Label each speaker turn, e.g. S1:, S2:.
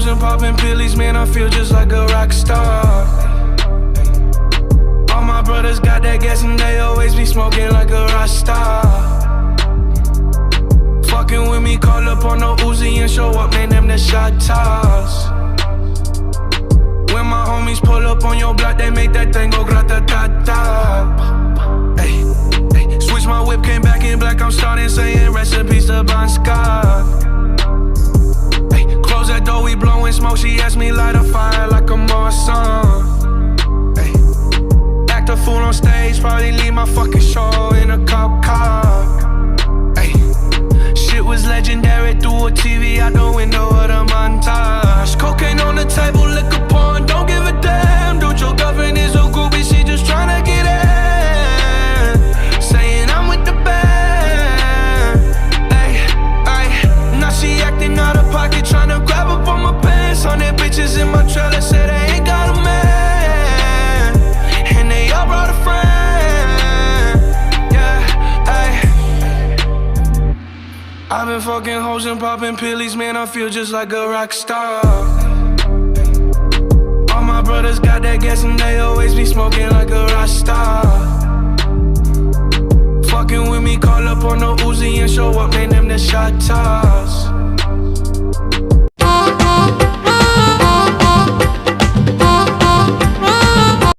S1: hoes and popping pillies, man, I feel just like a rock star. All my brothers got that gas and they always be smoking like a rock star. Fucking with me, call up on no Uzi and show up, man, them the shot toss. When my homies pull up on your block, they make that thing go grata-ta-ta. Ay, ay. Switch my whip, came back in black, I'm starting saying recipes to Bon Scott. Ay, close that door, we blowing smoke, she asked me light a fire like a Marsan. Ay, act a fool on stage, probably leave my fucking show in a cop car. Ay, shit was legendary, through a TV out the window of the montage. Cocaine on the table, liquor porn, don't give a damn. Dude, your girlfriend is a groupie, she just tryna get in. Saying I'm with the band. Ay, ay, now she acting out of pocket, tryna grab up on my pants. 100 bitches in my trailer, say they ain't got a man, and they all brought a friend. Yeah, ay. I've been fucking hoes and popping pillies, man, I feel just like a rock star. All my brothers got that gas and they always be smoking like a rock star. Fucking with me, call up on no Uzi and show up, man, them the shot toss.